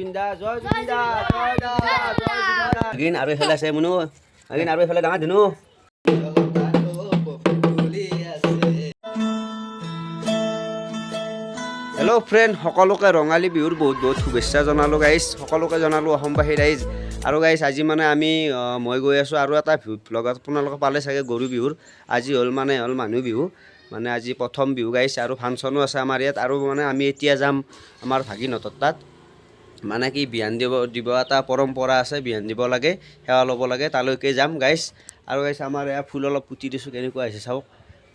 জুবিন দা জয় জুবিন দা জয় দা জয় জুবিন দা again আৰু এফালে আছে মুনু আগিন আৰু এফালে ডাঙৰ ধুনু হেল্ল' ফ্ৰেণ্ড সকলোকে ৰঙালী বিহুৰ বহুত বহুত শুভেচ্ছা জনালোঁ গাইজ সকলোকে জনালোঁ অসমবাসী ৰাইজ আৰু গাইজ আজি মানে আমি মই গৈ আছোঁ আৰু এটা ভ্লগত আপোনালোকে পালে চাগে গৰু বিহুৰ আজি হ'ল মানুহ বিহু মানে আজি প্ৰথম বিহু গাইজ আৰু ফাংচনো আছে আমাৰ ইয়াত আৰু মানে আমি এতিয়া যাম আমাৰ ভাগিনহঁতৰ তাত মানে কি বিহান দিব এটা পৰম্পৰা আছে বিহান দিব লাগে সেৱা ল'ব লাগে তালৈকে যাম গাইজ আৰু গাইজ আমাৰ এয়া ফুল অলপ পুতি দিছোঁ কেনেকুৱা হৈছে চাওক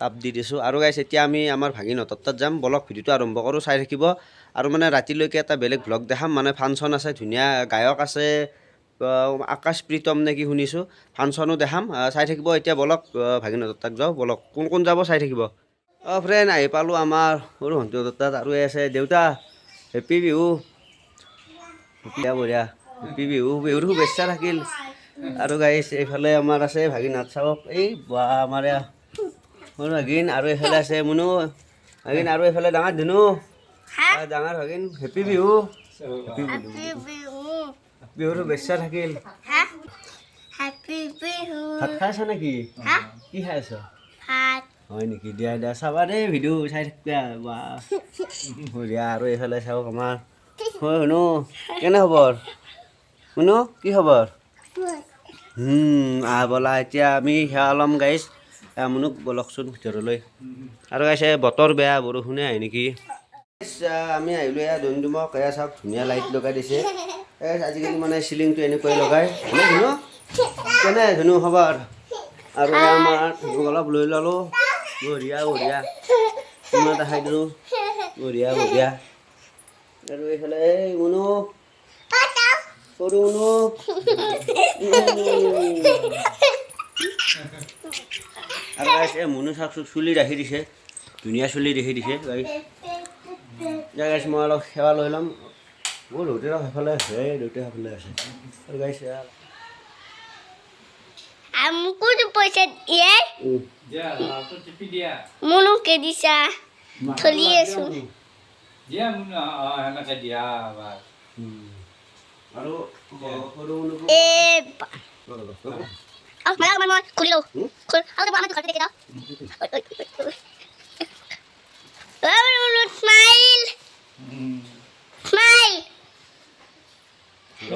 তাপ দি দিছোঁ আৰু গাইজ এতিয়া আমি আমাৰ ভাগিনহঁতৰ তাত যাম বলক ভিডিঅ'টো আৰম্ভ কৰোঁ চাই থাকিব আৰু মানে ৰাতিলৈকে এটা বেলেগ ভ্লগ দেখাম মানে ফাংচন আছে ধুনীয়া গায়ক আছে আকাশ প্ৰীতম নে কি শুনিছোঁ ফাংচনো দেখাম চাই থাকিব এতিয়া বলক ভাগিনহঁতৰ তাত যাওঁ বলক কোন কোন যাব চাই থাকিব ফ্ৰেণ্ড আহি পালোঁ আমাৰ সৰু ভণ্টিহঁতৰ তাত আৰু আছে দেউতা হেপ্পী বিহু বঢ়িয়া বঢ়িয়া হেপ্পী বিহু বিহুৰ শুভেচ্ছা থাকিল আৰু গাইজ এইফালে আমাৰ আছে ভাগিনহঁত চাওক এই বা আমাৰ সৰু ভাগিন আৰু এইফালে আছে মুনু ভাগিন আৰু এইফালে ডাঙৰ ধুনু ডাঙৰ ভাগিন হেপ্পী বিহু বিহুৰ শুভেচ্ছা থাকিল ভাত খাই আছা নেকি কি খাই আছ হয় নেকি দিয়া দিয়া চাবা দেই ভিডিঅ' চাই থাকিবা বা বঢ়িয়া আৰু এইফালে চাওক আমাৰ হয় শুনো কেনে খবৰ শুনো কি খবৰ ব'লা এতিয়া আমি সেৱা ল'ম গাইজ মুনুক বলকচোন ভিতৰলৈ আৰু গাইছে বতৰ বেয়া বৰষুণে আহে নেকি আমি আহিলোঁ এয়া ডুমডুমক এয়া চাওক ধুনীয়া লাইট লগাই দিছে আজিকালি মানে চিলিংটো এনেকুৱাই লগাই হয়নে ধুনু কেনে ধুনু খবৰ আৰু আমাৰ অলপ লৈ ল'লোঁ বঢ়িয়া বঢ়িয়া ইমান দেখাই দিলোঁ বঢ়িয়া বঢ়িয়া আৰু এইফালে এই মুনু সৰু মুনু আৰু গাইছ এই মুনু চাওকচোন চুলি ৰাখি দিছে ধুনীয়া চুলি ৰাখি দিছে গাইছ মই অলপ সেৱা লৈ ল'ম মোৰ দেউতা সেইফালে আছে দেউতা সেইফালে আছে আৰু গাইছ আমকুটো পইচা দিয়ে মুনুকে দিছা চলি আছো দিয়া মুনু এনেকে দিয়া বাস আৰু সৰু মুনুক মই খুলিলো স্মাইল স্মাইল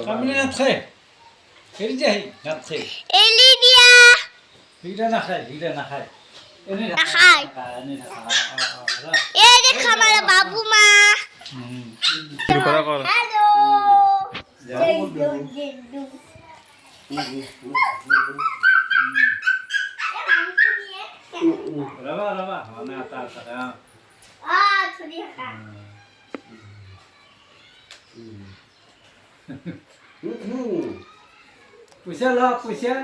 কামিনে নাথাকে হেৰি যায় নাথাকে এলি দিয়া সেইটা নাখায় এনে নাখায় এই দেখা মাৰা বাবু মা হেল্ল ৰবা মানে এটা পইচা ল পইচা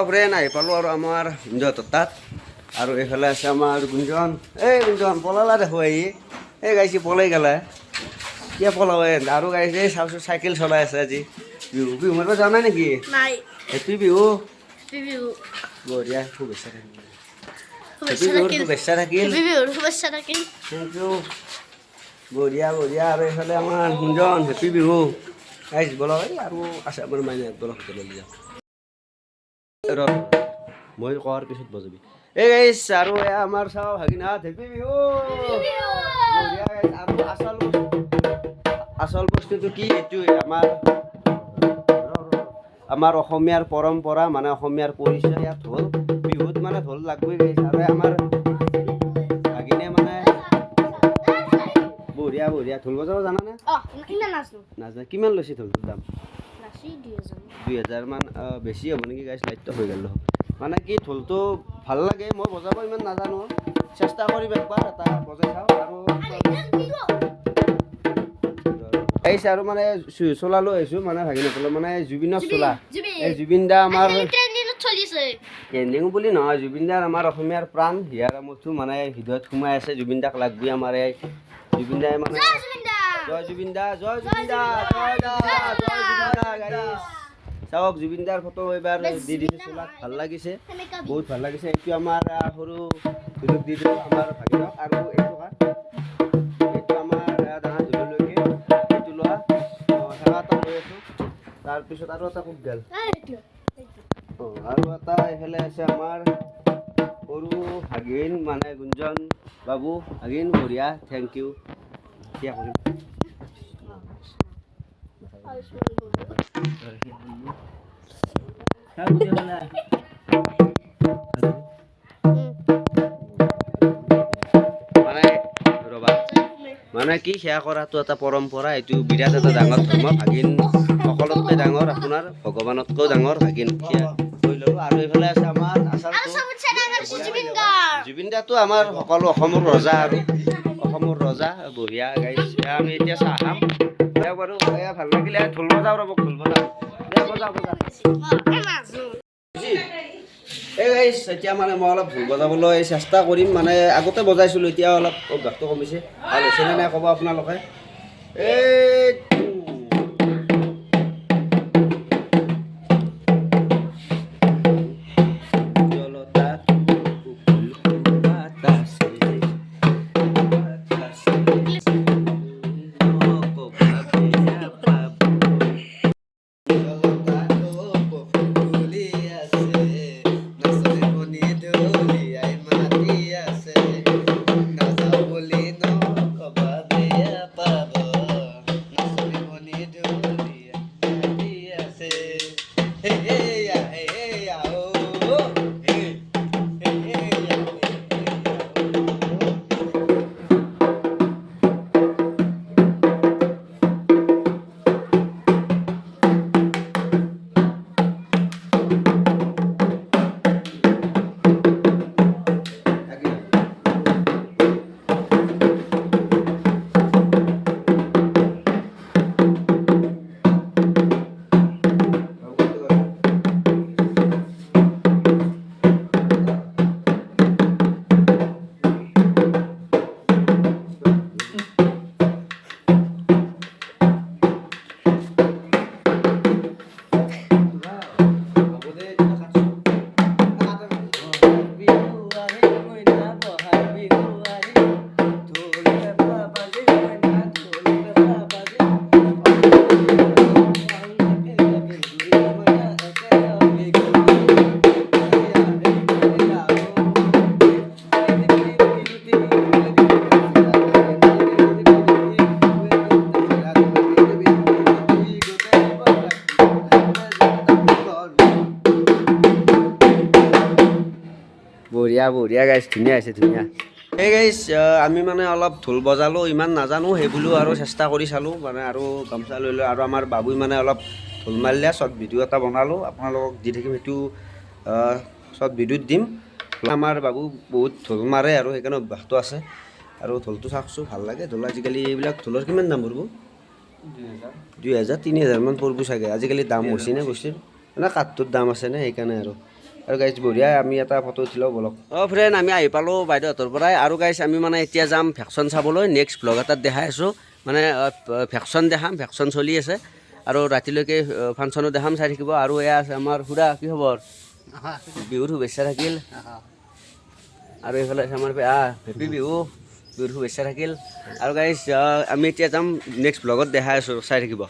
ফ্ৰেণ্ড আহি পালোঁ আৰু আমাৰ গুঞ্জহঁতৰ তাত আৰু এইফালে আছে আমাৰ গুঞ্জন এই গুঞ্জন পলালা দেখো আহি এই গাইছে পলাই গেলা কিয় পলাব আৰু গাইছে এই চাওঁচোন চাইকেল চলাই আছে আজি বিহু বিহু মাৰিব যোৱা নাই নেকি হেপ্পী বিহু বঢ়িয়া শুভেচ্ছা থাকিল হেপ্পী বিহুৰ শুভেচ্ছা থাকিল থেংক ইউ বঢ়িয়া বঢ়িয়া আৰু এইফালে আমাৰ গুঞ্জন হেপ্পী বিহু গাইছ বলক এই আৰু আছে আমাৰ মাইনা বলক হোটেললৈ যাওঁ মই কোৱাৰ পিছত বজাবি এই গাইছ আৰু এয়া আমাৰ চাওঁ ভাগিনহঁত হেপ্পী বিহু বঢ়িয়া গাইছ আৰু আচল বস্তুটো কি এইটোৱে আমাৰ অসমীয়াৰ পৰম্পৰা মানে অসমীয়াৰ পৰিচয় ইয়াত ঢোল বিহুত মানে ঢোল লাগবই গাইছ আৰু আমাৰ ভাগিনে মানে বঢ়িয়া বঢ়িয়া ঢোল বজাব জানানে নাজানে কিমান লৈছে ঢোলটোৰ দাম 2000 মান বেছি হ'ব নেকি গাইছ লাইটটো হৈ গ'ল মানে কি ঢোলটো ভাল লাগে মই বজাব ইমান নাজানো চেষ্টা কৰিম একবাৰ এটা বজাই চাওঁ আৰু আহিছে আৰু মানে চোলা লৈ আহিছোঁ মানে ভাগিনহঁতলৈ মানে জুবিনক চোলা এই জুবিন দা আমাৰ চলিছে ট্ৰেণ্ডিং বুলি নহয়, জুবিন দাৰ আমাৰ অসমীয়াৰ প্ৰাণ, হিয়াৰ আমঠু মানে হৃদয়ত সোমাই আছে। জুবিন দাক লাগবই আমাৰ এই জুবিন দাই মানে জয় জুবিন দা, জয় জুবিন দা, জয় জুবিন দা, জয় জুবিন দা গাইছ। চাওক জুবিন দাৰ ফটো এইবাৰ দি দিছে চোলাত, ভাল লাগিছে, বহুত ভাল লাগিছে। এইটো আমাৰ সৰু ধুলুক দি দিলোঁ আমাৰ ভাগিনক, আৰু এইটো এইটো আমাৰ ডাঙৰ ধুলুলৈকে এইটো লোৱা সেৱা এটা লৈ আছোঁ। তাৰপিছত আৰু এটা কোট গেল, আৰু এটা এইফালে আছে আমাৰ সৰু ভাগিন মানে গুঞ্জন বাবু, ভাগিন বঢ়িয়া, থেংক ইউ। এতিয়া কৰিম মানে ৰ'বা, মানে কি সেয়া কৰাটো এটা পৰম্পৰা, এইটো বিৰাট এটা ডাঙৰ ধৰ্ম। ভাগিন সকলোতকৈ ডাঙৰ, আপোনাৰ ভগৱানতকৈও ডাঙৰ ভাগিন সেয়া কৰি ল'লোঁ। আৰু এইফালে আছে আমাৰ আচাৰটো। জুবিন দাটো আমাৰ সকলো অসমৰ ৰজা, আৰু অসমৰ ৰজা বঢ়িয়া গাইছ। আমি এতিয়া চাহ খাম বাৰু, এয়া ভাল লাগিলে। ঢোল বজাওঁ ৰ'ব, ঢোল বজাওঁ, বজাওঁ বজাওঁ। এই গাইছ এতিয়া মানে মই অলপ ঢোল বজাবলৈ চেষ্টা কৰিম, মানে আগতে বজাইছিলোঁ, এতিয়া অলপ অভ্যাসটো কমিছে। ভাল হৈছেনে নাই ক'ব আপোনালোকে। এই বঢ়িয়া বঢ়িয়া গাইছ, ধুনীয়া হৈছে, ধুনীয়া। এই গাইছ আমি মানে অলপ ঢোল বজালোঁ, ইমান নাজানো, সেইবুলিও আৰু চেষ্টা কৰি চালোঁ মানে, আৰু গামোচা লৈ লৈ। আৰু আমাৰ বাবুই মানে অলপ ঢোল মাৰিলে, শ্বৰ্ট ভিডিঅ' এটা বনালোঁ, আপোনালোকক দি থাকিম, সেইটো শ্বৰ্ট ভিডিঅ'ত দিম। আমাৰ বাবু বহুত ঢোল মাৰে, আৰু সেইকাৰণে অভ্যাসটো আছে। আৰু ঢোলটো চাওকচোন, ভাল লাগে ঢোল। আজিকালি এইবিলাক ঢোলৰ কিমান দাম পৰিব? 2000 3000 মান পৰিব চাগে। আজিকালি দাম হৈছে নে বস্তুৰ, মানে কাঠটোৰ দাম আছেনে, সেইকাৰণে আৰু গাইছ বঢ়িয়া। আমি এটা ফটো উঠি লওঁ বলক। ফ্ৰেণ্ড আমি আহি পালোঁ বাইদেউহঁতৰ পৰাই। আৰু গাইছ আমি মানে এতিয়া যাম ভেকশ্যন চাবলৈ। নেক্সট ব্লগ এটাত দেখাই আছোঁ, মানে ভেকশ্যন দেখাম, ভেকশ্যন চলি আছে, আৰু ৰাতিলৈকে ফাংচনো দেখাম, চাই থাকিব। আৰু এয়া আছে আমাৰ খুৰা, কি খবৰ? বিহুৰ শুভেচ্ছা থাকিল। আৰু এইফালে আছে আমাৰ হেপী বিহু, বিহুৰ শুভেচ্ছা থাকিল। আৰু গাইছ আমি এতিয়া যাম নেক্সট ব্লগত দেখাই আছোঁ, চাই থাকিব।